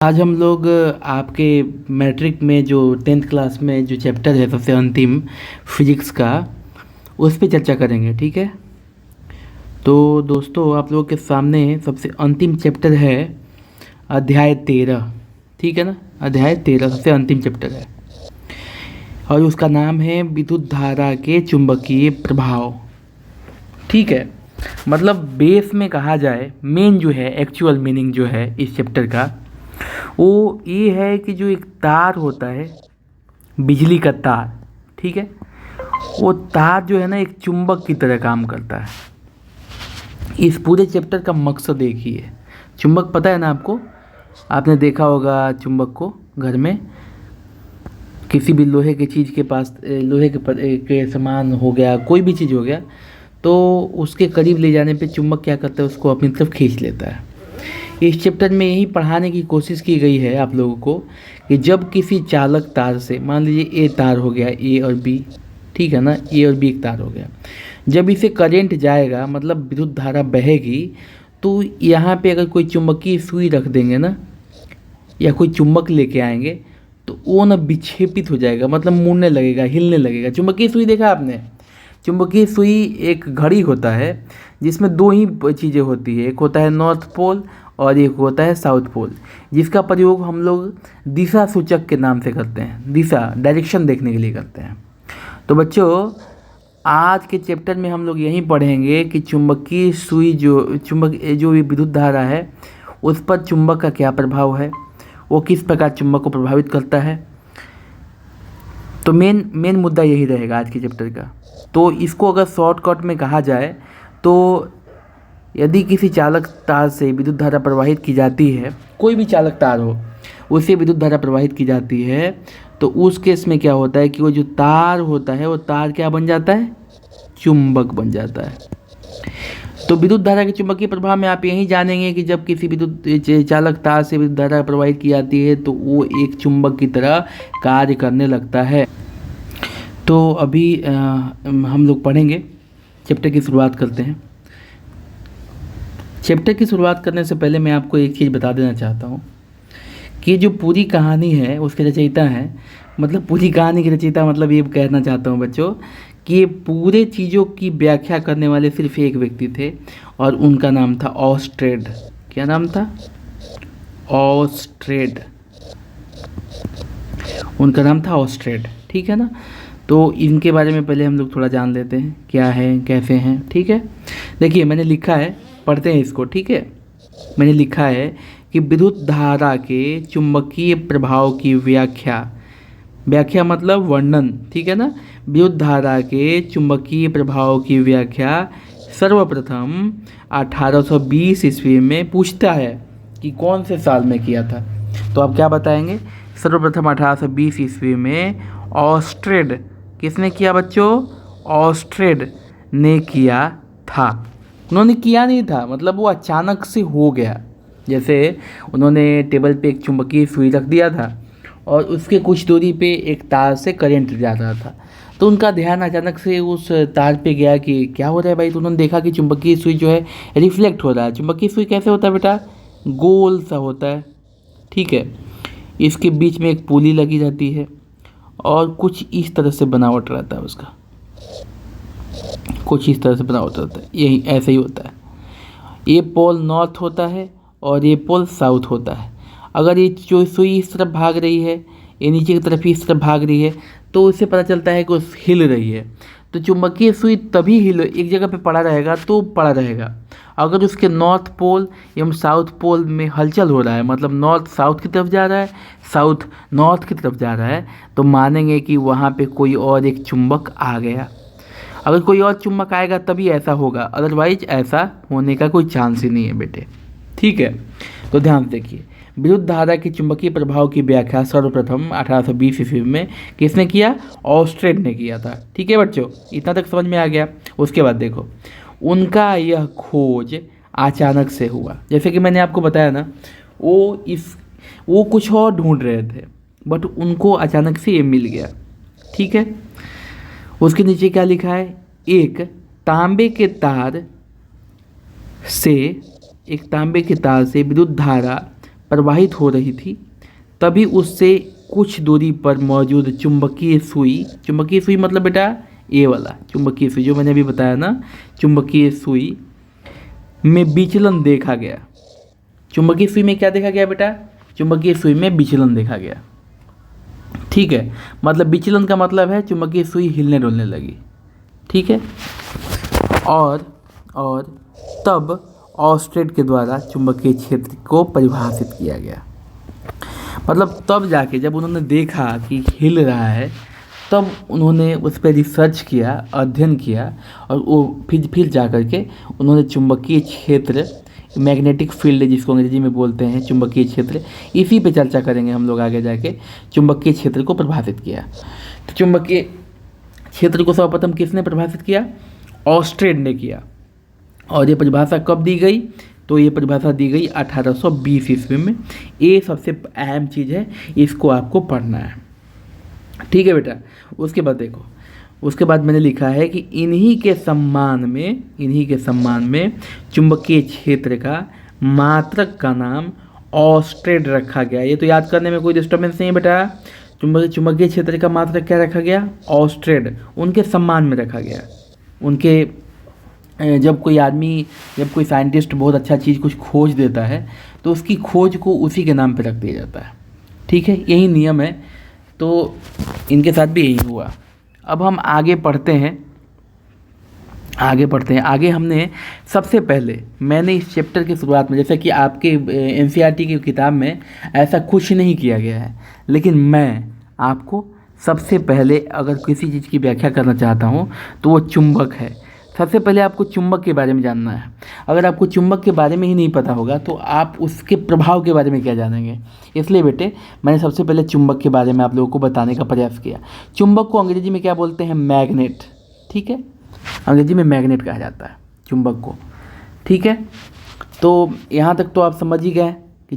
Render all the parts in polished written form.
आज हम लोग आपके मैट्रिक में जो 10th क्लास में जो चैप्टर है सबसे अंतिम फिजिक्स का उस पे चर्चा करेंगे। ठीक है, तो दोस्तों आप लोगों के सामने सबसे अंतिम चैप्टर है अध्याय 13। ठीक है ना, अध्याय 13 सबसे अंतिम चैप्टर है और उसका नाम है विद्युत धारा के चुंबकीय प्रभाव। ठीक है, मतलब बेस में कहा जाए मेन जो है एक्चुअल मीनिंग जो है इस चैप्टर का वो ये है कि जो एक तार होता है, बिजली का तार, ठीक है, वो तार जो है ना एक चुंबक की तरह काम करता है। इस पूरे चैप्टर का मकसद एक ही है। चुंबक पता है ना आपको, आपने देखा होगा चुंबक को घर में, किसी भी लोहे की चीज़ के पास, लोहे के सामान हो गया, कोई भी चीज़ हो गया, तो उसके करीब ले जाने पे चुंबक क्या करता है, उसको अपनी तरफ खींच लेता है। इस चैप्टर में यही पढ़ाने की कोशिश की गई है आप लोगों को कि जब किसी चालक तार से, मान लीजिए ए तार हो गया, ए और बी, ठीक है ना, ए और बी एक तार हो गया, जब इसे करंट जाएगा मतलब विद्युत धारा बहेगी, तो यहाँ पे अगर कोई चुंबकीय सुई रख देंगे ना, या कोई चुंबक लेके आएंगे, तो वो ना विक्षेपित हो जाएगा, मतलब मुड़ने लगेगा, हिलने लगेगा। चुंबकीय सुई देखा आपने? चुंबकीय सुई एक घड़ी होता है जिसमें दो ही चीज़ें होती है, एक होता है नॉर्थ पोल और एक होता है साउथ पोल, जिसका प्रयोग हम लोग दिशा सूचक के नाम से करते हैं, दिशा डायरेक्शन देखने के लिए करते हैं। तो बच्चों आज के चैप्टर में हम लोग यही पढ़ेंगे कि चुंबकीय सुई जो विद्युत धारा है उस पर चुंबक का क्या प्रभाव है, वो किस प्रकार चुंबक को प्रभावित करता है। तो मेन मुद्दा यही रहेगा आज के चैप्टर का। तो इसको अगर शॉर्टकट में कहा जाए तो यदि किसी चालक तार से विद्युत धारा प्रवाहित की जाती है, कोई भी चालक तार हो उससे विद्युत धारा प्रवाहित की जाती है, तो उस केस में क्या होता है कि वो जो तार होता है वो तार क्या बन जाता है, चुंबक बन जाता है। तो विद्युत धारा के चुंबकीय प्रभाव में आप यही जानेंगे कि जब किसी विद्युत चालक तार से विद्युत धारा प्रवाहित की जाती है तो वो एक चुंबक की तरह कार्य करने लगता है। तो अभी हम लोग पढ़ेंगे, चैप्टर की शुरुआत करते हैं। चैप्टर की शुरुआत करने से पहले मैं आपको एक चीज़ बता देना चाहता हूँ कि जो पूरी कहानी है उसके रचयिता हैं, मतलब पूरी कहानी के रचयिता, मतलब ये कहना चाहता हूँ बच्चों कि ये पूरे चीज़ों की व्याख्या करने वाले सिर्फ एक व्यक्ति थे और उनका नाम था ऑस्ट्रेड। क्या नाम था? ऑस्ट्रेड। उनका नाम था ऑस्ट्रेड, ठीक है ना। तो इनके बारे में पहले हम लोग थोड़ा जान लेते हैं, क्या है, कैसे हैं, ठीक है। देखिए मैंने लिखा है, पढ़ते हैं इसको, ठीक है। मैंने लिखा है कि विद्युत धारा के चुंबकीय प्रभाव की व्याख्या मतलब वर्णन, ठीक है ना। विद्युत धारा के चुंबकीय प्रभाव की व्याख्या सर्वप्रथम 1820 ईस्वी में पूछता है कि कौन से साल में किया था। तो आप क्या बताएंगे? सर्वप्रथम 1820 ईस्वी में ऑस्ट्रेड, किसने किया बच्चों? ऑस्ट्रेड ने किया था। उन्होंने किया नहीं था, मतलब वो अचानक से हो गया। जैसे उन्होंने टेबल पे एक चुंबकीय सुई रख दिया था और उसके कुछ दूरी पे एक तार से करंट जा रहा था, तो उनका ध्यान अचानक से उस तार पे गया कि क्या हो रहा है भाई। तो उन्होंने देखा कि चुंबकीय सुई जो है रिफ्लेक्ट हो रहा है। चुंबकीय सुई कैसे होता है बेटा? गोल सा होता है, ठीक है। इसके बीच में एक पुली लगी रहती है और कुछ इस तरह से बनावट रहता है उसका, कुछ इस तरह से बनावट रहता है, यही ऐसे ही होता है। ये पोल नॉर्थ होता है और ये पोल साउथ होता है। अगर ये जो सुई इस तरफ भाग रही है, ये नीचे की तरफ ही इस तरफ भाग रही है, तो उससे पता चलता है कि उस हिल रही है। तो चुंबकीय सुई तभी एक जगह पे पड़ा रहेगा तो पड़ा रहेगा। अगर उसके नॉर्थ पोल एवं साउथ पोल में हलचल हो रहा है, मतलब नॉर्थ साउथ की तरफ जा रहा है, साउथ नॉर्थ की तरफ जा रहा है, तो मानेंगे कि वहाँ पे कोई और एक चुंबक आ गया। अगर कोई और चुंबक आएगा तभी ऐसा होगा, अदरवाइज ऐसा होने का कोई चांस ही नहीं है बेटे, ठीक है। तो ध्यान से देखिए, विद्युत धारा के चुंबकीय प्रभाव की व्याख्या सर्वप्रथम 1820 ईस्वी में किसने किया? ऑस्ट्रेड ने किया था, ठीक है बच्चों। इतना तक समझ में आ गया। उसके बाद देखो, उनका यह खोज अचानक से हुआ। जैसे कि मैंने आपको बताया ना, वो कुछ और ढूंढ रहे थे बट उनको अचानक से ये मिल गया, ठीक है। उसके नीचे क्या लिखा है? एक तांबे के तार से विद्युत धारा प्रवाहित हो रही थी, तभी उससे कुछ दूरी पर मौजूद चुंबकीय सुई मतलब बेटा ये वाला चुंबकीय सुई जो मैंने अभी बताया ना, चुंबकीय सुई में विचलन देखा गया। चुंबकीय सुई में क्या देखा गया बेटा? चुंबकीय सुई में विचलन देखा गया। ठीक है, मतलब विचलन का मतलब है चुंबकीय सुई हिलने डुलने लगी। ठीक है, और तब ऑस्टेड के द्वारा चुंबकीय क्षेत्र को परिभाषित किया गया। मतलब तब जाके जब उन्होंने देखा कि हिल रहा है, तब उन्होंने उस पर रिसर्च किया, अध्ययन किया, और वो फिर जा कर के उन्होंने चुंबकीय क्षेत्र, मैग्नेटिक फील्ड जिसको अंग्रेजी में बोलते हैं चुंबकीय क्षेत्र, इसी पे चर्चा करेंगे हम लोग आगे जाके, चुंबकीय क्षेत्र को परिभाषित किया। तो चुंबकीय क्षेत्र को सर्वप्रथम किसने परिभाषित किया? ऑस्टेड ने किया। और ये परिभाषा कब दी गई? तो ये परिभाषा दी गई 1820 ईस्वी में। ये सबसे अहम चीज़ है, इसको आपको पढ़ना है। ठीक है बेटा। उसके बाद देखो, उसके बाद मैंने लिखा है कि इन्हीं के सम्मान में चुंबकीय क्षेत्र का मात्रक का नाम ऑस्टेड रखा गया। ये तो याद करने में कोई डिस्टर्बेंस नहीं है बेटा। चुंबकीय क्षेत्र का मात्रक क्या रखा गया? ऑस्टेड। उनके सम्मान में रखा गया। उनके जब कोई साइंटिस्ट बहुत अच्छा चीज़ कुछ खोज देता है तो उसकी खोज को उसी के नाम पे रख दिया जाता है। ठीक है, यही नियम है। तो इनके साथ भी यही हुआ। अब हम आगे पढ़ते हैं। आगे हमने सबसे पहले, मैंने इस चैप्टर की शुरुआत में, जैसे कि आपके एनसीईआरटी की किताब में ऐसा कुछ नहीं किया गया है, लेकिन मैं आपको सबसे पहले अगर किसी चीज़ की व्याख्या करना चाहता हूँ तो वो चुंबक है। सबसे पहले आपको चुंबक के बारे में जानना है। अगर आपको चुंबक के बारे में ही नहीं पता होगा तो आप उसके प्रभाव के बारे में क्या जानेंगे। इसलिए बेटे मैंने सबसे पहले चुंबक के बारे में आप लोगों को बताने का प्रयास किया। चुंबक को अंग्रेजी में क्या बोलते हैं? मैग्नेट। ठीक है, अंग्रेजी में मैग्नेट कहा जाता है चुंबक को। ठीक है, तो यहाँ तक तो आप समझ ही गए कि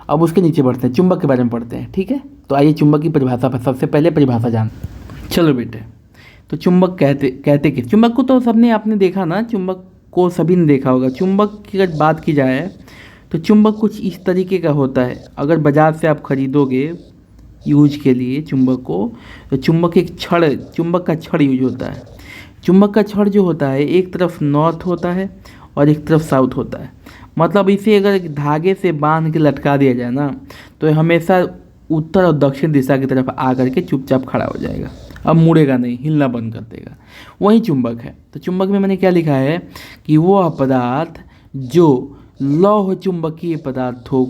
अब उसके नीचे बढ़ते हैं, चुंबक के बारे में पढ़ते हैं। ठीक है, तो आइए चुंबक की परिभाषा पर सबसे पहले परिभाषा जान। चलो बेटे, तो चुंबक कहते कि चुंबक को तो सबने आपने देखा ना, चुंबक को सभी ने देखा होगा। चुंबक की अगर बात की जाए तो चुंबक कुछ इस तरीके का होता है। अगर बाज़ार से आप ख़रीदोगे यूज के लिए चुंबक को, तो चुंबक का छड़ यूज होता है। चुंबक का छड़ जो होता है एक तरफ नॉर्थ होता है और एक तरफ साउथ होता है। मतलब इसे अगर धागे से बांध के लटका दिया जाए ना, तो हमेशा उत्तर और दक्षिण दिशा की तरफ आकर के चुपचाप खड़ा हो जाएगा। अब मुड़ेगा नहीं, हिलना बंद कर देगा। वही चुंबक है। तो चुंबक में मैंने क्या लिखा है कि वह पदार्थ जो लौह चुंबकीय पदार्थों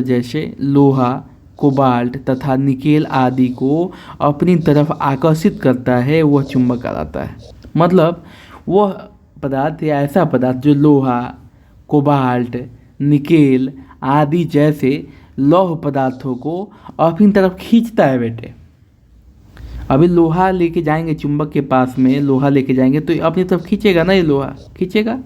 जैसे लोहा, कोबाल्ट तथा निकेल आदि को अपनी तरफ आकर्षित करता है, वह चुंबक कहलाता है। मतलब वह पदार्थ या ऐसा पदार्थ जो लोहा, कोबाल्ट, निकेल आदि जैसे लौह पदार्थों को अपनी तरफ खींचता है बेटे। अभी लोहा लेके जाएंगे चुंबक के पास में, लोहा लेके जाएंगे तो अपनी तरफ खींचेगा ना, ये लोहा खींचेगा।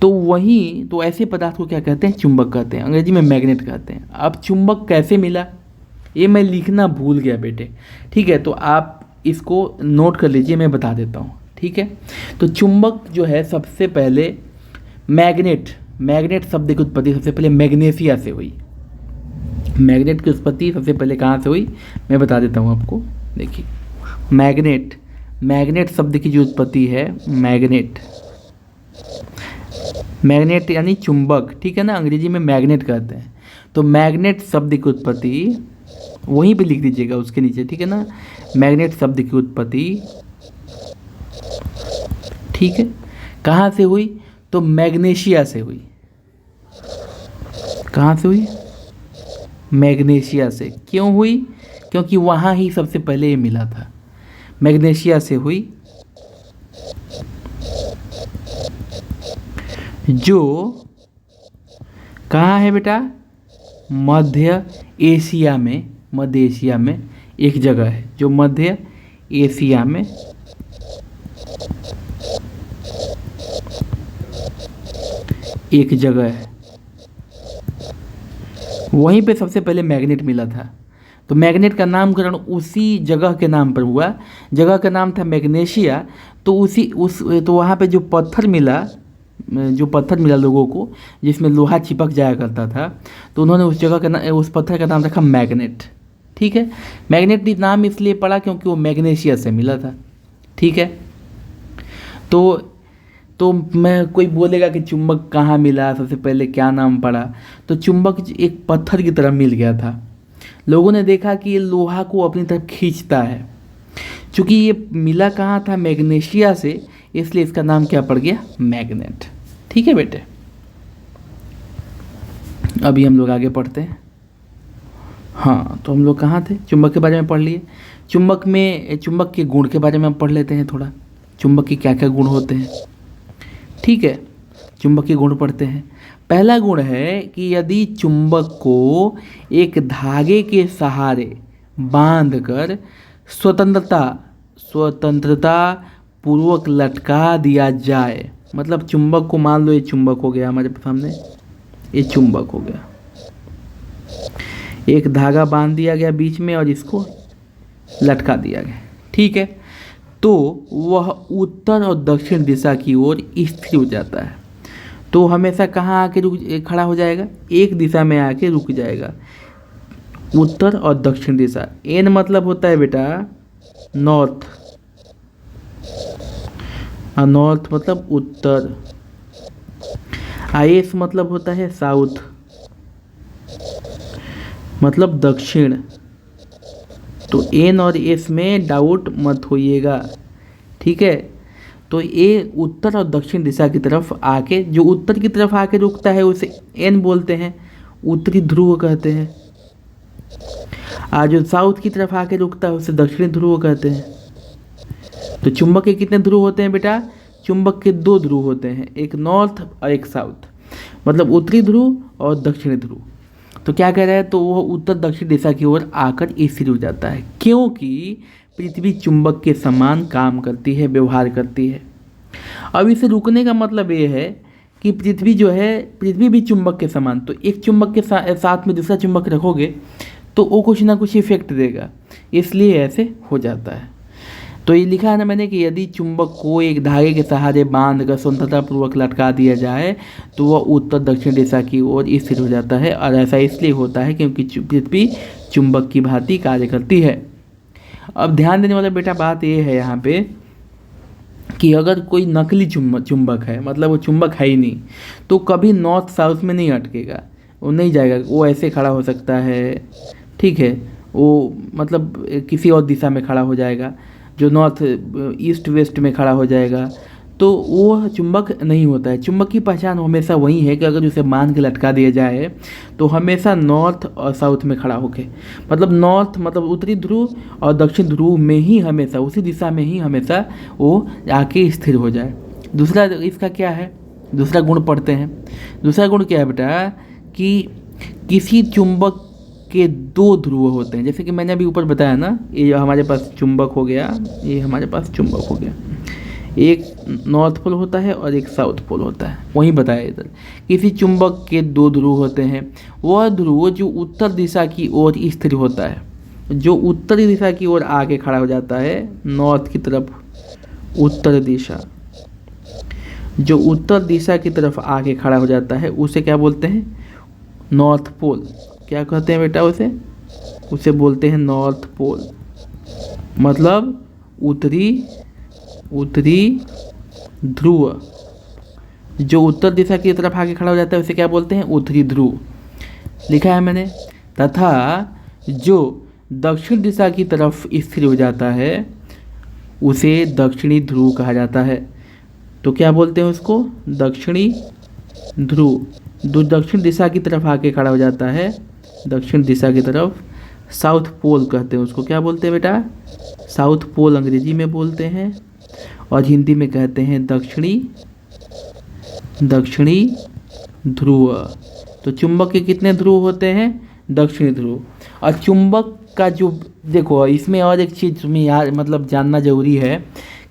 तो ऐसे पदार्थ को क्या कहते हैं? चुंबक कहते हैं। अंग्रेजी में मैग्नेट कहते हैं। अब चुंबक कैसे मिला ये मैं लिखना भूल गया बेटे। ठीक है, तो आप इसको नोट कर लीजिए, मैं बता देता हूँ। ठीक है, तो चुंबक जो है सबसे पहले मैग्नेट शब्द की उत्पत्ति सबसे पहले मैग्नेशिया से हुई। मैग्नेट की उत्पत्ति सबसे पहले कहाँ से हुई मैं बता देता हूँ आपको। देखिए, मैग्नेट शब्द की जो उत्पत्ति है, मैग्नेट यानी चुंबक। ठीक है ना, अंग्रेजी में मैग्नेट कहते हैं। तो मैग्नेट शब्द की उत्पत्ति वहीं पे लिख दीजिएगा उसके नीचे। ठीक है ना, मैग्नेट शब्द की उत्पत्ति, ठीक है, कहाँ से हुई? तो मैग्नेशिया से हुई। कहाँ से हुई? मैग्नेशिया से। क्यों हुई? क्योंकि वहाँ ही सबसे पहले ये मिला था। मैग्नेशिया से हुई, जो कहाँ है बेटा? मध्य एशिया में एक जगह है, जो मध्य एशिया में एक जगह है, वहीं पे सबसे पहले मैग्नेट मिला था। तो मैग्नेट का नामकरण उसी जगह के नाम पर हुआ। जगह का नाम था मैग्नेशिया। तो तो वहाँ पे जो पत्थर मिला जो पत्थर मिला लोगों को जिसमें लोहा चिपक जाया करता था, तो उन्होंने उस जगह का उस पत्थर का नाम रखा मैग्नेट। ठीक है, मैग्नेट नाम इसलिए पड़ा क्योंकि वो मैग्नीशिया से मिला था। ठीक है, तो मैं कोई बोलेगा कि चुंबक कहाँ मिला, सबसे पहले क्या नाम पड़ा, तो चुंबक एक पत्थर की तरह मिल गया था। लोगों ने देखा कि ये लोहा को अपनी तरफ खींचता है। चूँकि ये मिला कहाँ था, मैग्नीशिया से, इसलिए इसका नाम क्या पड़ गया, मैग्नेट। ठीक है बेटे, अभी हम लोग आगे पढ़ते हैं। हाँ, तो हम लोग कहाँ थे, चुंबक के बारे में पढ़ लिए। चुंबक के गुण के बारे में हम पढ़ लेते हैं थोड़ा, चुंबक के क्या क्या गुण होते हैं। ठीक है, चुंबक के गुण पढ़ते हैं। पहला गुण है कि यदि चुंबक को एक धागे के सहारे बांधकर स्वतंत्रता पूर्वक लटका दिया जाए, मतलब चुंबक को, मान लो ये चुंबक हो गया हमारे सामने, ये चुंबक हो गया, एक धागा बांध दिया गया बीच में और इसको लटका दिया गया। ठीक है, तो वह उत्तर और दक्षिण दिशा की ओर स्थिर हो जाता है। तो हमेशा कहाँ आके खड़ा हो जाएगा, एक दिशा में आके रुक जाएगा, उत्तर और दक्षिण दिशा। एन मतलब होता है बेटा नॉर्थ, नॉर्थ मतलब उत्तर, एस मतलब होता है साउथ, मतलब दक्षिण। तो एन और एस में डाउट मत होइएगा। ठीक है, तो ये उत्तर और दक्षिण दिशा की तरफ आके, जो उत्तर की तरफ आके रुकता है उसे एन बोलते हैं, उत्तरी ध्रुव कहते हैं। और जो साउथ की तरफ आके रुकता है उसे दक्षिणी ध्रुव कहते हैं। तो चुंबक के कितने ध्रुव होते हैं बेटा, चुंबक के 2 ध्रुव होते हैं, एक नॉर्थ और एक साउथ, मतलब उत्तरी ध्रुव और दक्षिणी ध्रुव। तो क्या कह रहा है, तो वह उत्तर दक्षिण दिशा की ओर आकर स्थिर हो जाता है, क्योंकि पृथ्वी चुंबक के समान काम करती है, व्यवहार करती है। अब इसे रुकने का मतलब ये है कि पृथ्वी जो है, पृथ्वी भी चुंबक के समान, तो एक चुंबक के साथ में दूसरा चुंबक रखोगे तो वो कुछ ना कुछ इफेक्ट देगा, इसलिए ऐसे हो जाता है। तो ये लिखा है ना मैंने कि यदि चुंबक को एक धागे के सहारे बांध कर स्वतंत्रतापूर्वक लटका दिया जाए तो वह उत्तर दक्षिण दिशा की ओर स्थिर हो जाता है, और ऐसा इसलिए होता है क्योंकि पृथ्वी चुंबक की भांति कार्य करती है। अब ध्यान देने वाला बेटा बात ये है यहाँ पे कि अगर कोई नकली चुंबक है, मतलब वो चुंबक है ही नहीं, तो कभी नॉर्थ साउथ में नहीं अटकेगा, वो नहीं जाएगा, वो ऐसे खड़ा हो सकता है। ठीक है, वो मतलब किसी और दिशा में खड़ा हो जाएगा, जो नॉर्थ ईस्ट वेस्ट में खड़ा हो जाएगा, तो वो चुंबक नहीं होता है। चुंबक की पहचान हमेशा वही है कि अगर उसे बांध के लटका दिया जाए तो हमेशा नॉर्थ और साउथ में खड़ा होके, मतलब नॉर्थ मतलब उत्तरी ध्रुव और दक्षिण ध्रुव में ही हमेशा, उसी दिशा में ही हमेशा वो आके स्थिर हो जाए। दूसरा इसका क्या है, दूसरा गुण पढ़ते हैं। दूसरा गुण क्या है बेटा कि किसी चुंबक के 2 ध्रुव होते हैं, जैसे कि मैंने अभी ऊपर बताया ना, ये हमारे पास चुंबक हो गया, ये हमारे पास चुंबक हो गया, एक नॉर्थ पोल होता है और एक साउथ पोल होता है, वहीं बताया इधर। किसी चुंबक के 2 ध्रुव होते हैं, वह ध्रुव जो उत्तर दिशा की ओर स्थिर होता है, जो उत्तरी दिशा की ओर आके खड़ा हो जाता है, नॉर्थ की तरफ, उत्तर दिशा, जो उत्तर दिशा की तरफ आके खड़ा हो जाता है उसे क्या बोलते हैं, नॉर्थ पोल। क्या कहते हैं बेटा उसे बोलते हैं नॉर्थ पोल, मतलब उत्तरी ध्रुव। जो उत्तर दिशा की तरफ आके खड़ा हो जाता है उसे क्या बोलते हैं, उत्तरी ध्रुव, लिखा है मैंने। तथा जो दक्षिण दिशा की तरफ स्थिर हो जाता है उसे दक्षिणी ध्रुव कहा जाता है। तो क्या बोलते हैं उसको, दक्षिणी ध्रुव। जो दक्षिण दिशा की तरफ आके खड़ा हो जाता है, दक्षिण दिशा की तरफ, साउथ पोल कहते हैं उसको। क्या बोलते हैं बेटा, साउथ पोल अंग्रेजी में बोलते हैं, और हिंदी में कहते हैं दक्षिणी ध्रुव। तो चुंबक के कितने ध्रुव होते हैं, दक्षिणी ध्रुव। और चुंबक का जो, देखो इसमें और एक चीज़ तुम्हें याद मतलब जानना जरूरी है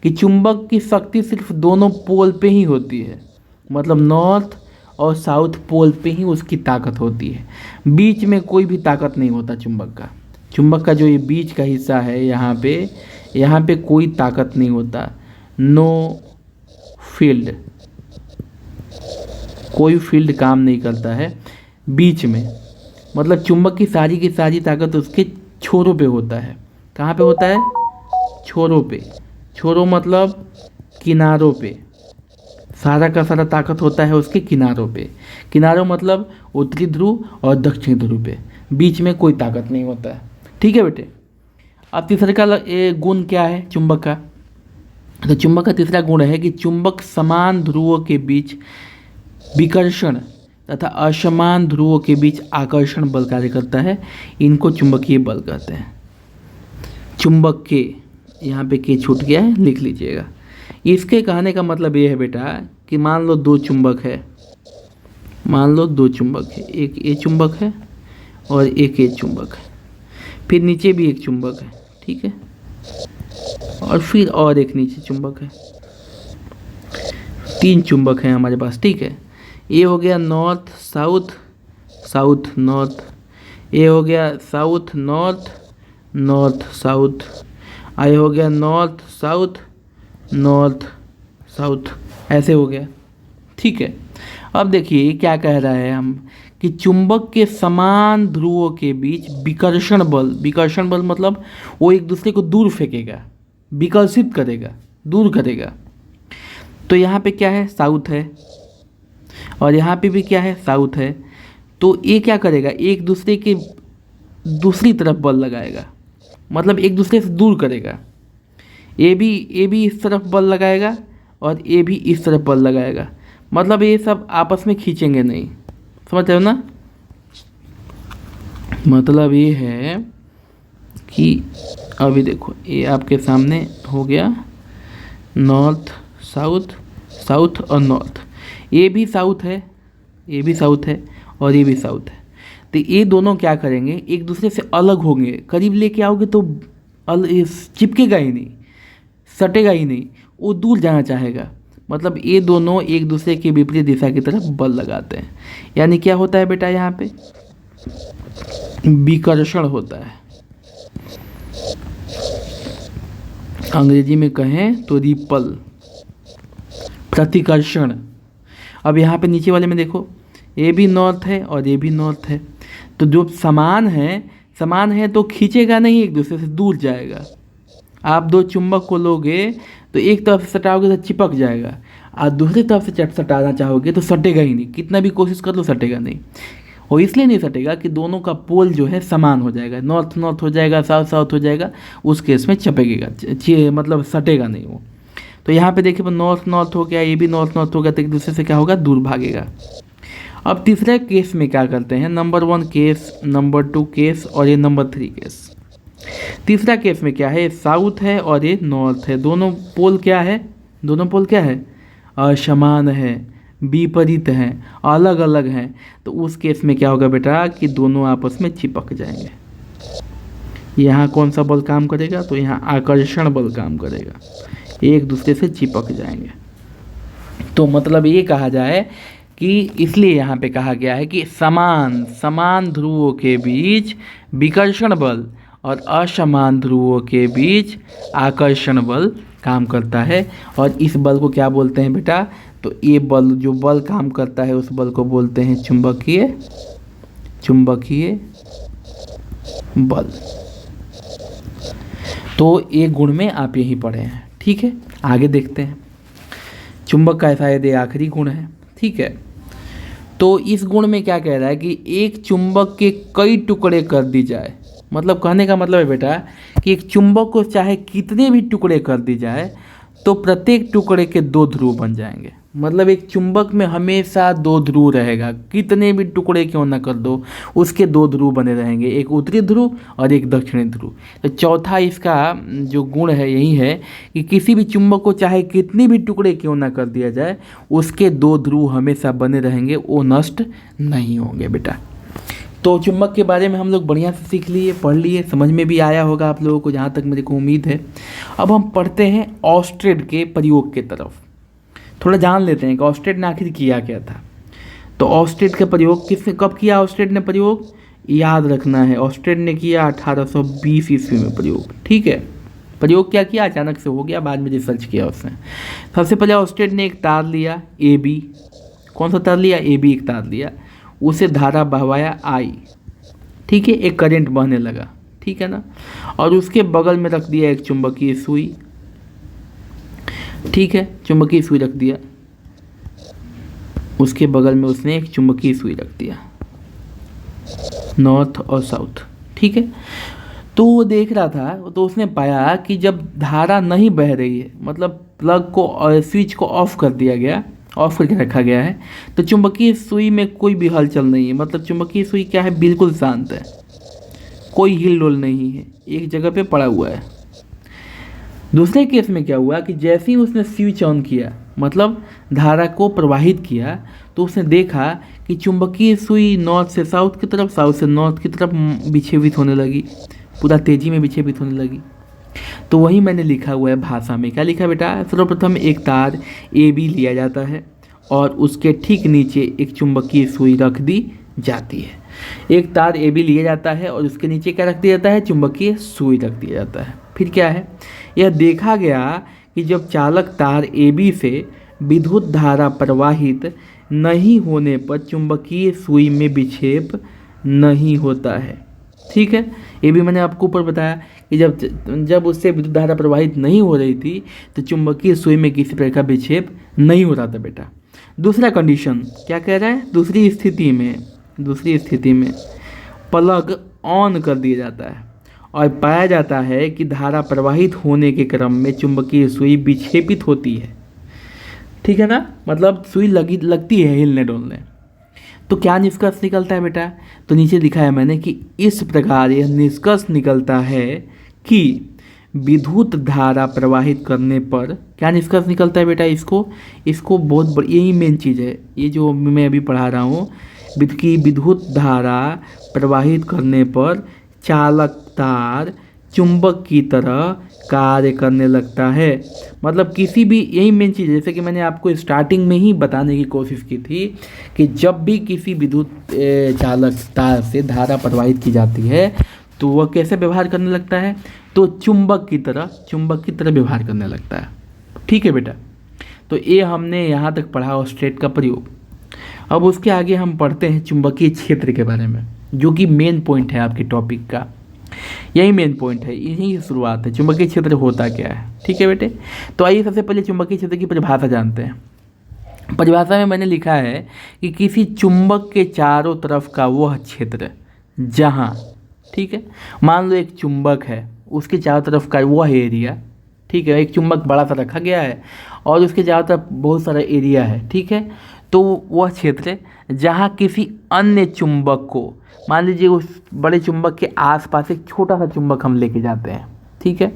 कि चुंबक की शक्ति सिर्फ दोनों पोल पे ही होती है, मतलब नॉर्थ और साउथ पोल पे ही उसकी ताकत होती है, बीच में कोई भी ताकत नहीं होता चुंबक का। चुंबक का जो ये बीच का हिस्सा है यहाँ पे कोई ताकत नहीं होता, नो फील्ड, कोई फील्ड काम नहीं करता है बीच में, मतलब चुंबक की सारी ताकत उसके छोरों पे होता है। कहाँ पे होता है? छोरों पे। छोरों मतलब किनारों पे। सारा का सारा ताकत होता है उसके किनारों पे। किनारों मतलब उत्तरी ध्रुव और दक्षिणी ध्रुव पे। बीच में कोई ताकत नहीं होता है। ठीक है बेटे। अब तीसरे का गुण क्या है चुंबक का? तो चुंबक का तीसरा गुण है कि चुंबक समान ध्रुवों के बीच विकर्षण तथा असमान ध्रुवों के बीच आकर्षण बल कार्य करता है। इनको चुंबकीय बल कहते हैं। चुंबक के, यहाँ पे के छूट गया है, लिख लीजिएगा। इसके कहने का मतलब ये है बेटा कि मान लो दो चुंबक है, मान लो दो चुंबक है, एक ए चुंबक है और एक ए चुंबक है, फिर नीचे भी एक चुंबक है, ठीक है, और फिर और एक नीचे चुंबक है। तीन चुंबक हैं हमारे पास, ठीक है। ये हो गया नॉर्थ साउथ, साउथ नॉर्थ। ये हो गया साउथ नॉर्थ, नॉर्थ साउथ। ये हो गया नॉर्थ साउथ, नॉर्थ साउथ, ऐसे हो गया, ठीक है। अब देखिए क्या कह रहा है हम कि चुंबक के समान ध्रुवों के बीच विकर्षण बल, विकर्षण बल मतलब वो एक दूसरे को दूर फेंकेगा, विकर्षित करेगा, दूर करेगा। तो यहाँ पे क्या है? साउथ है, और यहाँ पे भी क्या है? साउथ है। तो ये क्या करेगा? एक दूसरे के दूसरी तरफ बल लगाएगा, मतलब एक दूसरे से दूर करेगा। ये भी इस तरफ बल लगाएगा और ये भी इस तरफ बल लगाएगा, मतलब ये सब आपस में खींचेंगे नहीं। समझ रहे हो ना? मतलब ये है कि अभी देखो ये आपके सामने हो गया नॉर्थ साउथ, साउथ और नॉर्थ। ये भी साउथ है, ये भी साउथ है और ये भी साउथ है। तो ये दोनों क्या करेंगे? एक दूसरे से अलग होंगे। करीब लेके आओगे तो चिपकेगा ही नहीं, सटेगा ही नहीं, वो दूर जाना चाहेगा। मतलब ये दोनों एक दूसरे के विपरीत दिशा की तरफ बल लगाते हैं। यानी क्या होता है बेटा? यहाँ पे विकर्षण होता है। अंग्रेजी में कहें तो रिपल, प्रतिकर्षण। अब यहाँ पे नीचे वाले में देखो, ये भी नॉर्थ है और ये भी नॉर्थ है। तो जो समान है तो खींचेगा नहीं, एक दूसरे से दूर जाएगा। आप दो चुंबक को लोगे तो एक तरफ से सटाओगे तो चिपक जाएगा, और दूसरी तरफ से सटाना चाहोगे तो सटेगा ही नहीं, कितना भी कोशिश कर लो सटेगा नहीं। और इसलिए नहीं सटेगा कि दोनों का पोल जो है समान हो जाएगा, नॉर्थ नॉर्थ हो जाएगा, साउथ साउथ हो जाएगा, उस केस में चपेगा, मतलब सटेगा नहीं वो। तो यहाँ पे देखिए नॉर्थ नॉर्थ हो गया, ये भी नॉर्थ नॉर्थ हो गया, तो एक दूसरे से क्या होगा? दूर भागेगा। अब तीसरे केस में क्या करते हैं? नंबर 1 केस, नंबर 2 केस और ये नंबर 3 केस। तीसरा केस में क्या है? साउथ है और ये नॉर्थ है। दोनों पोल क्या है? दोनों पोल क्या है? असमान है, विपरीत हैं, अलग अलग हैं। तो उस केस में क्या होगा बेटा कि दोनों आपस में चिपक जाएंगे। यहाँ कौन सा बल काम करेगा? तो यहाँ आकर्षण बल काम करेगा, एक दूसरे से चिपक जाएंगे। तो मतलब ये कहा जाए कि इसलिए यहाँ पे कहा गया है कि समान ध्रुवों के बीच विकर्षण बल और असमान ध्रुवों के बीच आकर्षण बल काम करता है। और इस बल को क्या बोलते हैं बेटा? तो ये बल, जो बल काम करता है उस बल को बोलते हैं चुंबकीय बल। तो ये गुण में आप यही पढ़े हैं, ठीक है। आगे देखते हैं। चुंबक का शायद ये आखिरी गुण है, ठीक है। तो इस गुण में क्या कह रहा है कि एक चुंबक के कई टुकड़े कर दी जाए। मतलब कहने का मतलब है बेटा कि एक चुंबक को चाहे कितने भी टुकड़े कर दी जाए तो प्रत्येक टुकड़े के 2 ध्रुव बन जाएंगे। मतलब एक चुंबक में हमेशा 2 ध्रुव रहेगा, कितने भी टुकड़े क्यों ना कर दो उसके 2 ध्रुव बने रहेंगे, एक उत्तरी ध्रुव और एक दक्षिणी ध्रुव। तो चौथा इसका जो गुण है यही है कि किसी भी चुंबक को चाहे कितनी भी टुकड़े क्यों ना कर दिया जाए उसके 2 ध्रुव हमेशा बने रहेंगे, वो नष्ट नहीं होंगे बेटा। तो चुंबक के बारे में हम लोग बढ़िया से सीख लिए, पढ़ लिए, समझ में भी आया होगा आप लोगों को, जहाँ तक मेरे को उम्मीद है। अब हम पढ़ते हैं ऑस्टेड के प्रयोग के तरफ, थोड़ा जान लेते हैं कि ऑस्टेड ने आखिर किया क्या था। तो ऑस्टेड का प्रयोग किसने कब किया? ऑस्टेड ने प्रयोग याद रखना है, ऑस्टेड ने किया 1820 ईस्वी में प्रयोग, ठीक है। प्रयोग क्या किया? अचानक से हो गया, बाद में रिसर्च किया उसने। सबसे पहले ऑस्टेड ने एक तार लिया AB, कौन सा तार लिया, ए बी एक तार लिया, उसे धारा बहवाया आई, ठीक है, एक करंट बहने लगा, ठीक है ना, और उसके बगल में रख दिया एक चुंबकीय सुई, ठीक है, चुंबकीय सुई रख दिया, उसके बगल में उसने एक चुंबकीय सुई रख दिया, नॉर्थ और साउथ, ठीक है। तो वो देख रहा था, तो उसने पाया कि जब धारा नहीं बह रही है, मतलब प्लग को और स्विच को ऑफ कर दिया गया, ऑफ करके रखा गया है, तो चुंबकीय सुई में कोई भी हलचल नहीं है, मतलब चुंबकीय सुई क्या है, बिल्कुल शांत है, कोई हिल डोल नहीं है, एक जगह पे पड़ा हुआ है। दूसरे केस में क्या हुआ कि जैसे ही उसने स्विच ऑन किया, मतलब धारा को प्रवाहित किया, तो उसने देखा कि चुंबकीय सुई नॉर्थ से साउथ की तरफ, साउथ से नॉर्थ की तरफ विक्षेपित होने लगी, पूरा तेज़ी में विक्षेपित होने लगी। तो वही मैंने लिखा हुआ है भाषा में, क्या लिखा बेटा, सर्वप्रथम एक तार ए बी लिया जाता है और उसके ठीक नीचे एक चुंबकीय सुई रख दी जाती है। एक तार ए बी लिया जाता है और उसके नीचे क्या रख दिया जाता है, चुंबकीय सुई रख दिया जाता है। फिर क्या है, यह देखा गया कि जब चालक तार ए बी से विद्युत धारा प्रवाहित नहीं होने पर चुंबकीय सुई में विक्षेप नहीं होता है, ठीक है। ये भी मैंने आपको ऊपर बताया कि जब उससे विद्युत धारा प्रवाहित नहीं हो रही थी तो चुंबकीय सुई में किसी प्रकार का विक्षेप नहीं हो रहा था बेटा। दूसरा कंडीशन क्या कह रहा है, दूसरी स्थिति में प्लग ऑन कर दिया जाता है और पाया जाता है कि धारा प्रवाहित होने के क्रम में चुंबकीय सुई विक्षेपित होती है, ठीक है ना, मतलब सुई लगती है हिलने डोलने। तो क्या निष्कर्ष निकलता है बेटा, तो नीचे लिखा है मैंने कि इस प्रकार यह निष्कर्ष निकलता है कि विद्युत धारा प्रवाहित करने पर, क्या निष्कर्ष निकलता है बेटा, इसको बहुत बड़ी, यही मेन चीज़ है, ये जो मैं अभी पढ़ा रहा हूँ, विद्युत धारा प्रवाहित करने पर चालक तार चुंबक की तरह कार्य करने लगता है। मतलब किसी भी, यही मेन चीज़ है, जैसे कि मैंने आपको स्टार्टिंग में ही बताने की कोशिश की थी कि जब भी किसी विद्युत चालक तार से धारा प्रवाहित की जाती है तो वह कैसे व्यवहार करने लगता है, तो चुंबक की तरह व्यवहार करने लगता है, ठीक है बेटा। तो ये हमने यहाँ तक पढ़ा ऑस्टेट का प्रयोग। अब उसके आगे हम पढ़ते हैं चुंबकीय क्षेत्र के बारे में, जो कि मेन पॉइंट है आपके टॉपिक का, यही मेन पॉइंट है, यही शुरुआत है, चुंबकीय क्षेत्र होता क्या है, ठीक है बेटे। तो आइए सबसे पहले चुंबकीय क्षेत्र की परिभाषा जानते हैं। परिभाषा में मैंने लिखा है कि किसी चुंबक के चारों तरफ का वह क्षेत्र जहाँ, ठीक है, मान लो एक चुंबक है, उसके चारों तरफ का वह एरिया, ठीक है, एक चुंबक बड़ा सा रखा गया है और उसके चारों तरफ बहुत सारा एरिया है, ठीक है, तो वह क्षेत्र जहाँ किसी अन्य चुंबक को, मान लीजिए उस बड़े चुंबक के आसपास एक छोटा सा चुंबक हम लेके जाते हैं, ठीक है,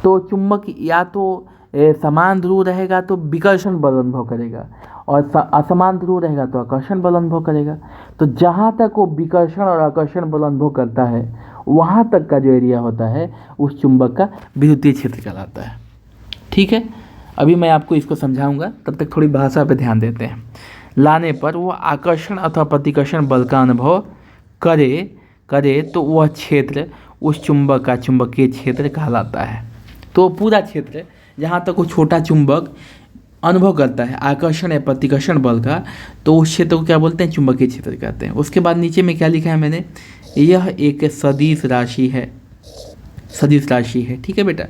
तो चुंबक या तो समान ध्रुव रहेगा तो विकर्षण बल अनुभव करेगा और असमान ध्रुव रहेगा तो आकर्षण बल अनुभव करेगा। तो जहाँ तक वो विकर्षण और आकर्षण बल अनुभव करता है वहाँ तक का जो एरिया होता है उस चुंबक का विद्युतीय क्षेत्र कहलाता है, ठीक है। अभी मैं आपको इसको समझाऊंगा, तब तक थोड़ी भाषा पे ध्यान देते हैं। लाने पर वो आकर्षण अथवा प्रतिकर्षण बल का अनुभव करे तो वह क्षेत्र उस चुंबक का चुंबकीय क्षेत्र कहलाता है। तो पूरा क्षेत्र जहाँ तक वो छोटा चुंबक अनुभव करता है आकर्षण या प्रतिकर्षण बल का, तो उस क्षेत्र को क्या बोलते हैं, चुंबकीय क्षेत्र कहते हैं। उसके बाद नीचे में क्या लिखा है मैंने, यह एक सदिश राशि है, ठीक है बेटा।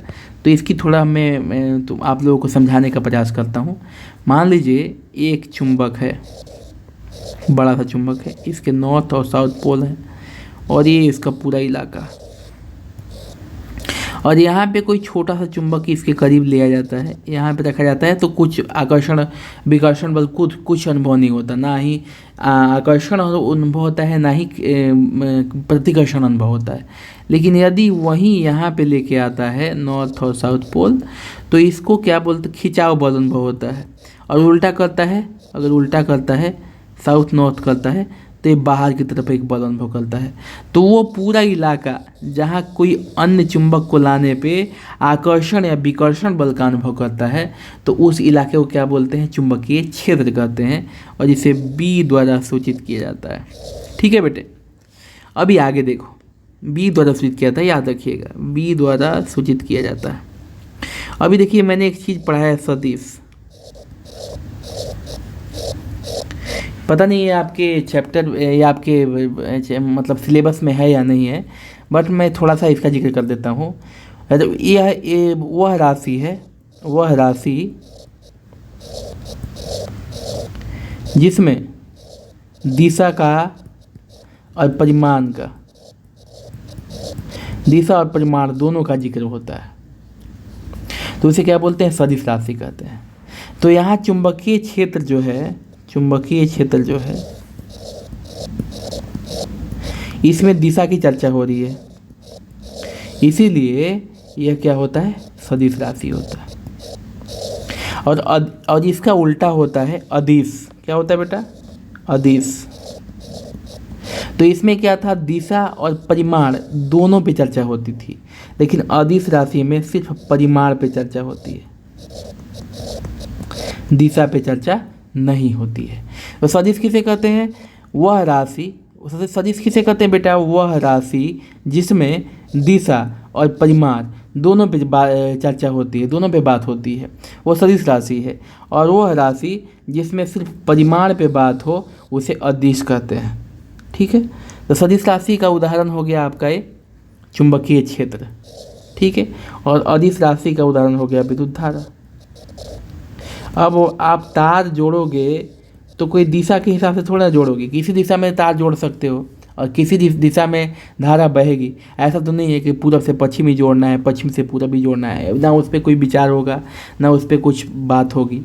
तो इसकी थोड़ा मैं तो आप लोगों को समझाने का प्रयास करता हूँ। मान लीजिए एक चुंबक है, बड़ा सा चुंबक है, इसके नॉर्थ और साउथ पोल हैं और ये इसका पूरा इलाका, और यहाँ पे कोई छोटा सा चुंबक इसके करीब लिया जाता है, यहाँ पे रखा जाता है, तो कुछ आकर्षण विकर्षण बल कुछ अनुभव नहीं होता, ना ही आकर्षण अनुभव होता है, ना ही प्रतिकर्षण अनुभव होता है। लेकिन यदि वहीं यहाँ पे लेके आता है नॉर्थ और साउथ पोल, तो इसको क्या बोलते, खिंचाव बल अनुभव होता है। और उल्टा करता है, अगर उल्टा करता है, साउथ नॉर्थ करता है, तो ये बाहर की तरफ एक बल अनुभव करता है। तो वो पूरा इलाका जहाँ कोई अन्य चुंबक को लाने पे आकर्षण या विकर्षण बल का अनुभव करता है, तो उस इलाके को क्या बोलते हैं, चुंबकीय क्षेत्र कहते हैं, और इसे बी द्वारा सूचित किया जाता है, ठीक है बेटे। अभी आगे देखो, बी द्वारा सूचित किया जाता है, याद रखिएगा, बी द्वारा सूचित किया जाता है। अभी देखिए मैंने एक चीज़ पढ़ा है, सदिश। पता नहीं ये आपके चैप्टर या आपके मतलब सिलेबस में है या नहीं है, बट मैं थोड़ा सा इसका जिक्र कर देता हूँ। तो ये वह राशि है, वह राशि जिसमें दिशा का और परिमाण का, दिशा और परिमाण दोनों का जिक्र होता है, तो उसे क्या बोलते हैं, सदिश राशि कहते हैं। तो यहाँ चुंबकीय क्षेत्र जो है, चुंबकीय क्षेत्र जो है, इसमें दिशा की चर्चा हो रही है, इसीलिए यह क्या होता है, सदिश राशि होता है। और इसका उल्टा होता है अदिश। क्या होता है बेटा, अदिश। तो इसमें क्या था, दिशा और परिमाण दोनों पे चर्चा होती थी, लेकिन अदिश राशि में सिर्फ परिमाण पे चर्चा होती है, दिशा पे चर्चा नहीं होती है। तो सदिश किसे कहते हैं, वह राशि, सदिश किसे कहते हैं बेटा, वह राशि जिसमें दिशा और परिमाण दोनों पे चर्चा होती है, दोनों पे बात होती है, वो सदिश राशि है। और वह राशि जिसमें सिर्फ परिमाण पे बात हो उसे अदिश कहते हैं। ठीक है, तो सदिश राशि का उदाहरण हो गया आपका ये चुंबकीय क्षेत्र। ठीक है, और अदिश राशि का उदाहरण हो गया विद्युत धारा। अब आप तार जोड़ोगे तो कोई दिशा के हिसाब से थोड़ा जोड़ोगे, किसी दिशा में तार जोड़ सकते हो और किसी दिशा में धारा बहेगी। ऐसा तो नहीं है कि पूरब से पश्चिम ही जोड़ना है, पश्चिम से पूरब ही जोड़ना है, ना उस पर कोई विचार होगा, ना उस पर कुछ बात होगी।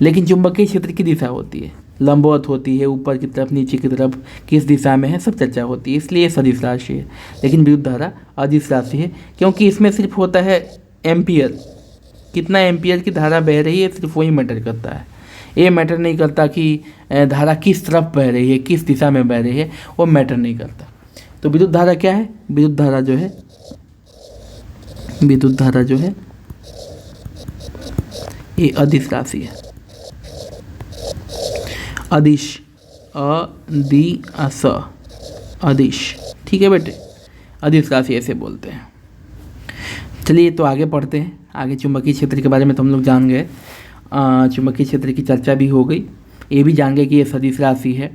लेकिन चुंबकीय क्षेत्र की दिशा होती है, लंबवत होती है, ऊपर की तरफ, नीचे की तरफ, किस दिशा में है, सब चर्चा होती है, इसलिए सदिश राशि है। लेकिन विद्युत धारा अदिश राशि है, क्योंकि इसमें सिर्फ होता है एम्पियर, कितना एम्पियर की धारा बह रही है, सिर्फ वही मैटर करता है। ये मैटर नहीं करता कि धारा किस तरफ बह रही है, किस दिशा में बह रही है, वो मैटर नहीं करता। तो विद्युत धारा क्या है, विद्युत धारा जो है, विद्युत धारा जो है ये अदिश राशि है, अदिश, अदिश, अदिश। ठीक है बेटे, अदिश राशि ऐसे बोलते हैं। चलिए तो आगे पढ़ते हैं। आगे चुंबकीय क्षेत्र के बारे में तो हम लोग जान गए, चुंबकीय क्षेत्र की चर्चा भी हो गई, ये भी जान गए कि ये सदिश राशि है।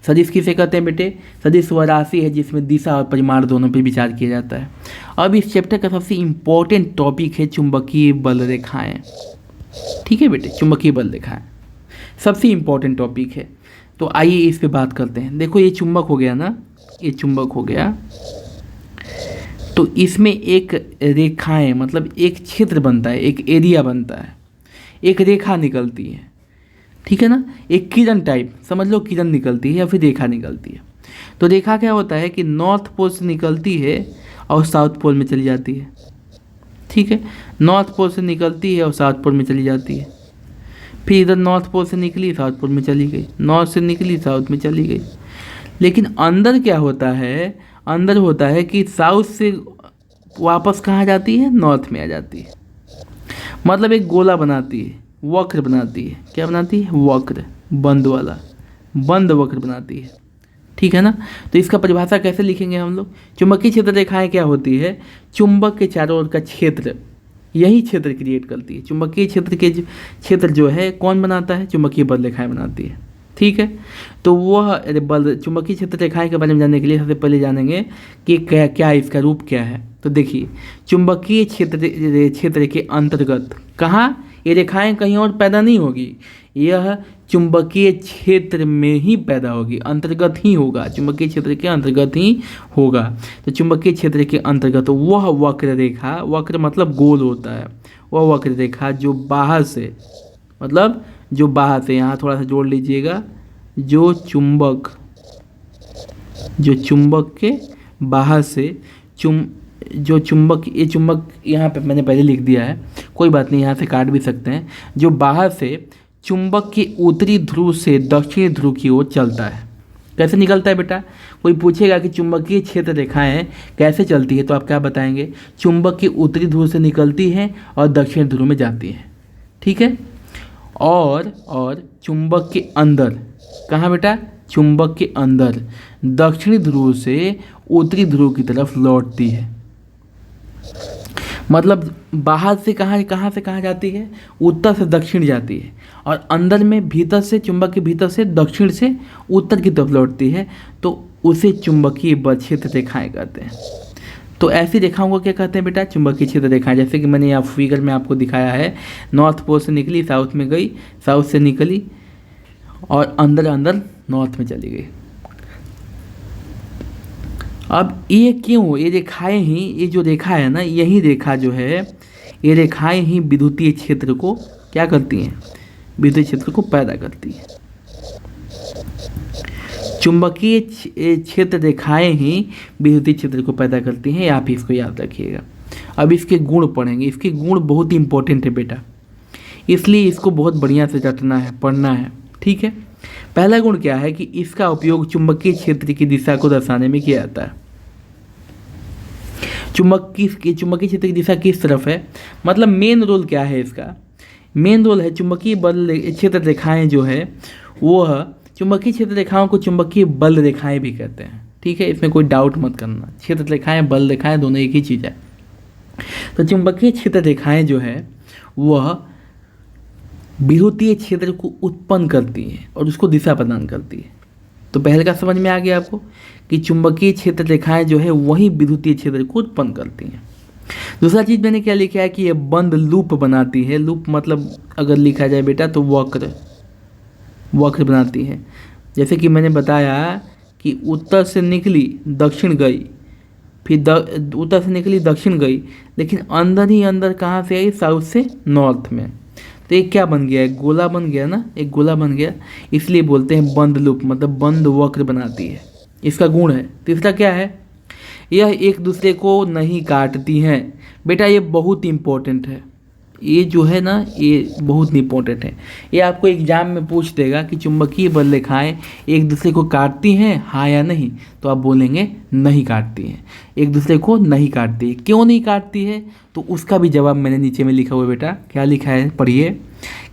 सदिश किसे कहते हैं बेटे, सदिश वह राशि है जिसमें दिशा और परिमाण दोनों पे विचार किया जाता है। अब इस चैप्टर का सबसे इम्पोर्टेंट टॉपिक है चुंबकीय बल रेखाएं। ठीक है बेटे, चुंबकीय बल रेखाएं सबसे इम्पोर्टेंट टॉपिक है। तो आइए इस पे बात करते हैं। देखो ये चुंबक हो गया ना, ये चुंबक हो गया, तो इसमें एक रेखाएं मतलब एक क्षेत्र बनता है, एक एरिया बनता है, एक रेखा निकलती है। ठीक है ना, एक किरण टाइप समझ लो, किरण निकलती है या फिर रेखा निकलती है। तो रेखा क्या होता है कि नॉर्थ पोल से निकलती है और साउथ पोल में चली जाती है। ठीक है, नॉर्थ पोल से निकलती है और साउथ पोल में चली जाती है, फिर इधर नॉर्थ पोल से निकली साउथ पोल में चली गई, नॉर्थ से निकली साउथ में चली गई। लेकिन अंदर क्या होता है, अंदर होता है कि साउथ से वापस कहाँ जाती है, नॉर्थ में आ जाती है। मतलब एक गोला बनाती है, वक्र बनाती है। क्या बनाती है, वक्र, बंद वाला, बंद वक्र बनाती है। ठीक है ना, तो इसका परिभाषा कैसे लिखेंगे हम लोग। चुंबकीय क्षेत्र रेखाएं क्या होती है, चुंबक के चारों ओर का क्षेत्र, यही क्षेत्र क्रिएट करती है। चुंबकीय क्षेत्र के क्षेत्र जो है कौन बनाता है, चुंबकीय बल रेखाएं बनाती है। ठीक है, तो वह बल चुंबकीय क्षेत्र रेखाएं के बारे में जानने के लिए सबसे पहले जानेंगे कि क्या इसका रूप क्या है। तो देखिए, चुंबकीय क्षेत्र के अंतर्गत कहाँ, ये रेखाएं कहीं और पैदा नहीं होगी, यह चुंबकीय क्षेत्र में ही पैदा होगी, अंतर्गत ही होगा, चुंबकीय क्षेत्र के अंतर्गत ही होगा। तो चुंबकीय क्षेत्र के अंतर्गत वह वक्र रेखा, वक्र मतलब गोल होता है, वह वक्र रेखा जो बाहर से, मतलब जो बाहर से, यहाँ थोड़ा सा जोड़ लीजिएगा, जो चुंबक के बाहर से जो चुंबक, ये चुंबक यहाँ पे मैंने पहले लिख दिया है, कोई बात नहीं, यहाँ से काट भी सकते हैं। जो बाहर से चुंबक के उत्तरी ध्रुव से दक्षिणी ध्रुव की ओर चलता है। कैसे निकलता है बेटा, कोई पूछेगा कि चुंबकीय क्षेत्र रेखाएं कैसे चलती है, तो आप क्या बताएंगे, चुंबक के उत्तरी ध्रुव से निकलती हैं और दक्षिणी ध्रुव में जाती हैं। ठीक है, और चुंबक के अंदर, कहाँ बेटा, चुंबक के अंदर दक्षिणी ध्रुव से उत्तरी ध्रुव की तरफ लौटती है। मतलब बाहर से कहाँ कहाँ से कहाँ जाती है, उत्तर से दक्षिण जाती है, और अंदर में भीतर से, चुंबक के भीतर से दक्षिण से उत्तर की तरफ लौटती है, तो उसे चुंबकीय बल क्षेत्र रेखाएं कहते हैं। तो ऐसी रेखाओं को क्या कहते हैं बेटा, चुंबकीय क्षेत्र रेखाएं। जैसे कि मैंने यहाँ फिगर में आपको दिखाया है, नॉर्थ पोल से निकली, साउथ में गई, साउथ से निकली और अंदर अंदर नॉर्थ में चली गई। अब ये क्यों, ये रेखाएं ही, ये जो रेखा है ना, यही रेखा जो है, ये रेखाएं ही विद्युतीय क्षेत्र को क्या करती हैं, विद्युतीय क्षेत्र को पैदा करती हैं। चुंबकीय क्षेत्र रेखाएं ही विद्युतीय क्षेत्र को पैदा करती हैं, आप इसको याद रखिएगा। अब इसके गुण पढ़ेंगे, इसके गुण बहुत ही इंपॉर्टेंट है बेटा, इसलिए इसको बहुत बढ़िया से रटना है, पढ़ना है, ठीक है। पहला गुण क्या है कि इसका उपयोग चुंबकीय क्षेत्र की दिशा को दर्शाने में किया जाता है। चुंबकीय क्षेत्र की दिशा किस तरफ है, मतलब मेन रोल क्या है इसका, मेन रोल है चुंबकीय बल क्षेत्र रेखाएं जो है वो, चुंबकीय क्षेत्र रेखाओं को चुंबकीय बल रेखाएं भी कहते हैं, ठीक है, इसमें कोई डाउट मत करना। क्षेत्र रेखाएं, बल रेखाएं दोनों एक ही चीज़ है। तो चुंबकीय क्षेत्र रेखाएं जो है वह विद्युतीय क्षेत्र को उत्पन्न करती है और उसको दिशा प्रदान करती है। तो पहले का समझ में आ गया आपको कि चुंबकीय क्षेत्र रेखाएं जो है वही विद्युतीय क्षेत्र को उत्पन्न करती हैं। दूसरा चीज़ मैंने क्या लिखा है कि यह बंद लूप बनाती है। लूप मतलब अगर लिखा जाए बेटा तो वक्र बनाती है। जैसे कि मैंने बताया कि उत्तर से निकली दक्षिण गई, फिर उत्तर से निकली दक्षिण गई, लेकिन अंदर ही अंदर कहाँ से आई, साउथ से नॉर्थ में। तो एक क्या बन गया, एक गोला बन गया ना, एक गोला बन गया, इसलिए बोलते हैं बंद लूप, मतलब बंद वक्र बनाती है, इसका गुण है। तीसरा क्या है, यह एक दूसरे को नहीं काटती हैं। बेटा ये बहुत इंपॉर्टेंट है, ये जो है ना ये बहुत इंपॉर्टेंट है। ये आपको एग्जाम में पूछ देगा कि चुंबकीय बल रेखाएं एक दूसरे को काटती हैं हाँ या नहीं, तो आप बोलेंगे नहीं काटती हैं, एक दूसरे को नहीं काटती है। क्यों नहीं काटती है, तो उसका भी जवाब मैंने नीचे में लिखा हुआ है बेटा। क्या लिखा है पढ़िए,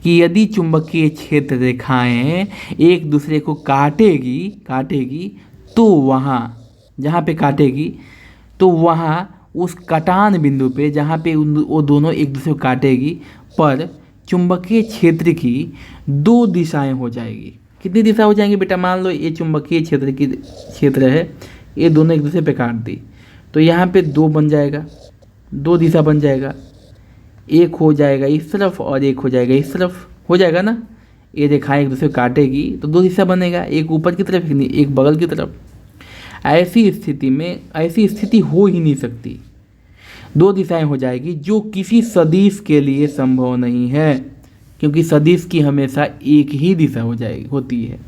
कि यदि चुंबकीय क्षेत्र रेखाएं एक दूसरे को काटेगी तो वहाँ, जहाँ पे काटेगी तो वहाँ उस कटान बिंदु पे जहाँ पे वो दोनों एक दूसरे को काटेगी पर चुंबकीय क्षेत्र की दो दिशाएं हो जाएगी। कितनी दिशा हो जाएंगी बेटा, मान लो ये चुंबकीय क्षेत्र है, ये दोनों एक दूसरे पे काट दी, तो यहाँ पे दो बन जाएगा, दो दिशा बन जाएगा, एक हो जाएगा इस तरफ और एक हो जाएगा इस तरफ, हो जाएगा ना। ये रेखाएं एक दूसरे को काटेगी तो दो दिशा बनेगा, एक ऊपर की तरफ एक बगल की तरफ। ऐसी स्थिति में, ऐसी स्थिति हो ही नहीं सकती, दो दिशाएं हो जाएगी, जो किसी सदिश के लिए संभव नहीं है, क्योंकि सदिश की हमेशा एक ही दिशा होती है।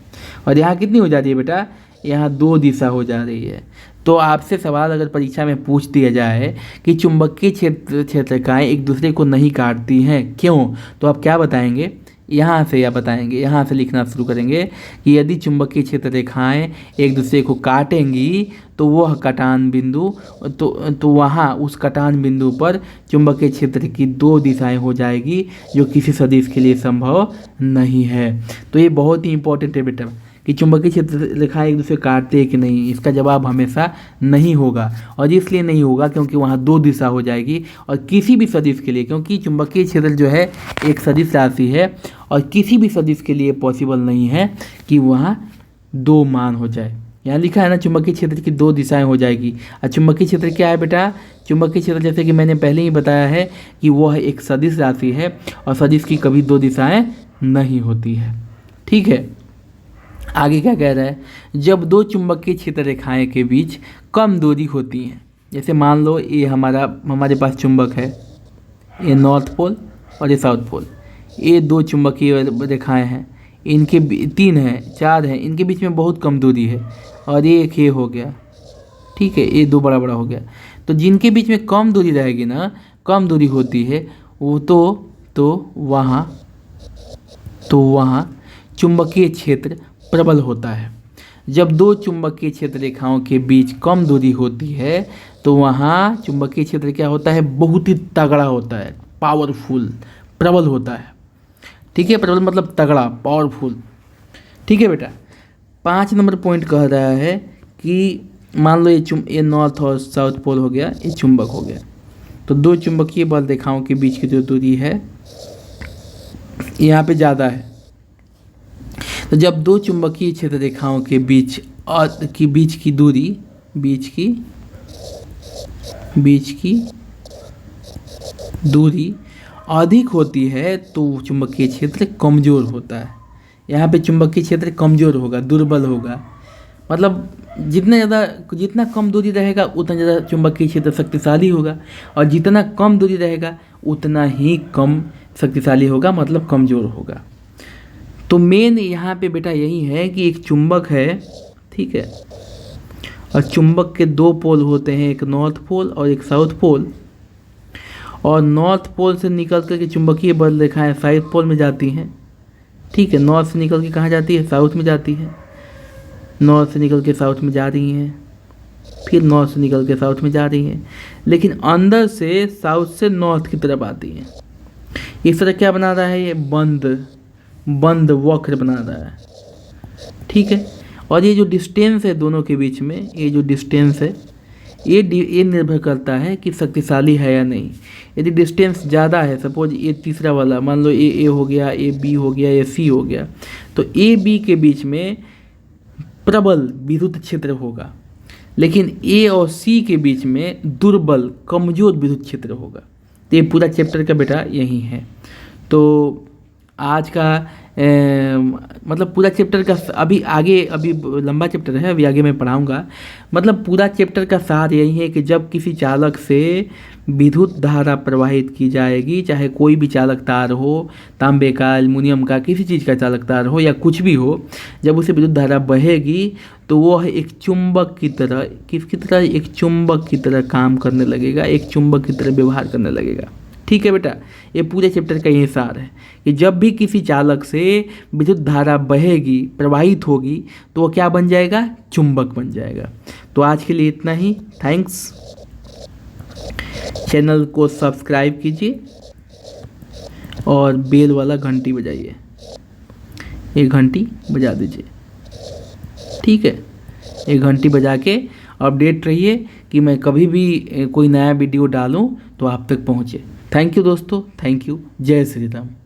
और यहाँ कितनी हो जाती है बेटा, यहाँ दो दिशा हो जा रही है। तो आपसे सवाल अगर परीक्षा में पूछ दिया जाए कि चुंबकीय क्षेत्रकाएँ एक दूसरे को नहीं काटती हैं क्यों, तो आप क्या बताएंगे, यहाँ से या बताएंगे, यहाँ से लिखना शुरू करेंगे कि यदि चुंबकीय क्षेत्र रेखाएं एक दूसरे को काटेंगी तो वह कटान बिंदु, तो वहाँ उस कटान बिंदु पर चुंबकीय क्षेत्र की दो दिशाएं हो जाएगी, जो किसी सदिश के लिए संभव नहीं है। तो ये बहुत ही इंपॉर्टेंट है बेटा कि चुंबकीय क्षेत्र रेखाएं एक दूसरे काटते हैं कि नहीं। इसका जवाब हमेशा नहीं होगा, और इसलिए नहीं होगा क्योंकि वहाँ दो दिशा हो जाएगी, और किसी भी सदिश के लिए, क्योंकि चुंबकीय क्षेत्र जो है एक सदिश राशि है और किसी भी सदिश के लिए पॉसिबल नहीं है कि वहाँ दो मान हो जाए। यहाँ लिखा है ना चुंबकीय क्षेत्र की दो दिशाएं हो जाएगी। और चुंबकीय क्षेत्र क्या है बेटा, चुंबकीय क्षेत्र जैसे कि मैंने पहले ही बताया है कि वह एक सदिश राशि है और सदिश की कभी दो दिशाएं नहीं होती है, ठीक है। आगे क्या कह रहा है, जब दो चुंबकीय क्षेत्र रेखाएं के बीच कम दूरी होती हैं, जैसे मान लो ये हमारे पास चुंबक है, ये नॉर्थ पोल और ये साउथ पोल, ये दो चुंबकीय रेखाएं हैं, इनके तीन हैं, चार हैं, इनके बीच में बहुत कम दूरी है, और ये एक ये हो गया, ठीक है, ये दो बड़ा बड़ा हो गया। तो जिनके बीच में कम दूरी रहेगी ना, कम दूरी होती है वो तो वहाँ चुंबकीय क्षेत्र प्रबल होता है। जब दो चुंबकीय क्षेत्र रेखाओं के बीच कम दूरी होती है तो वहाँ चुंबकीय क्षेत्र क्या होता है, बहुत ही तगड़ा होता है, पावरफुल, प्रबल होता है, ठीक है। प्रबल मतलब तगड़ा, पावरफुल, ठीक है बेटा। 5 नंबर पॉइंट कह रहा है कि मान लो ये नॉर्थ और साउथ पोल हो गया, ये चुंबक हो गया, तो दो चुंबकीय बल रेखाओं के बीच की जो दूरी है यहाँ पे ज़्यादा है। तो जब दो चुंबकीय क्षेत्र रेखाओं के बीच की दूरी अधिक होती है तो चुंबकीय क्षेत्र कमज़ोर होता है। यहाँ पे चुंबकीय क्षेत्र कमज़ोर होगा, दुर्बल होगा। मतलब जितना कम दूरी रहेगा उतना ज़्यादा चुंबकीय क्षेत्र शक्तिशाली होगा, और जितना कम दूरी रहेगा उतना ही कम शक्तिशाली होगा, मतलब कमज़ोर होगा। तो मेन यहाँ पे बेटा यही है कि एक चुंबक है, ठीक है, और चुंबक के दो पोल होते हैं, एक नॉर्थ पोल और एक साउथ पोल। और नॉर्थ पोल से निकल कर के चुंबकीय बल रेखाएं साउथ पोल में जाती हैं, ठीक है। नॉर्थ से निकल के कहाँ जाती है? साउथ में जाती है। नॉर्थ से निकल के साउथ में जा रही हैं, फिर नॉर्थ से निकल के साउथ में जा रही हैं, लेकिन अंदर से साउथ से नॉर्थ की तरफ आती हैं। इस तरह क्या बना रहा है? ये बंद वक्र बना रहा है, ठीक है। और ये जो डिस्टेंस है दोनों के बीच में, ये जो डिस्टेंस है ये निर्भर करता है कि शक्तिशाली है या नहीं। यदि डिस्टेंस ज़्यादा है, सपोज ये तीसरा वाला मान लो ए हो गया, ए बी हो गया, ए सी हो गया, तो ए बी के बीच में प्रबल विद्युत क्षेत्र होगा, लेकिन ए और सी के बीच में दुर्बल कमज़ोर विद्युत क्षेत्र होगा। तो ये पूरा चैप्टर का बेटा यही है। तो आज का मतलब पूरा चैप्टर का अभी लंबा चैप्टर है, अभी आगे मैं पढ़ाऊँगा। मतलब पूरा चैप्टर का सार यही है कि जब किसी चालक से विद्युत धारा प्रवाहित की जाएगी, चाहे कोई भी चालक तार हो, तांबे का, एल्युमिनियम का, किसी चीज़ का चालक तार हो या कुछ भी हो, जब उसे विद्युत धारा बहेगी तो वह एक चुंबक की तरह, किसकी तरह? एक चुंबक की तरह काम करने लगेगा, एक चुंबक की तरह व्यवहार करने लगेगा, ठीक है बेटा। ये पूरे चैप्टर का यही सार है कि जब भी किसी चालक से विद्युत धारा बहेगी, प्रवाहित होगी, तो वो क्या बन जाएगा? चुंबक बन जाएगा। तो आज के लिए इतना ही। थैंक्स। चैनल को सब्सक्राइब कीजिए और बेल वाला घंटी बजाइए, एक घंटी बजा दीजिए, ठीक है। एक घंटी बजा के अपडेट रहिए कि मैं कभी भी कोई नया वीडियो डालूं तो आप तक पहुंचे। थैंक यू दोस्तों, थैंक यू। जय श्री राम।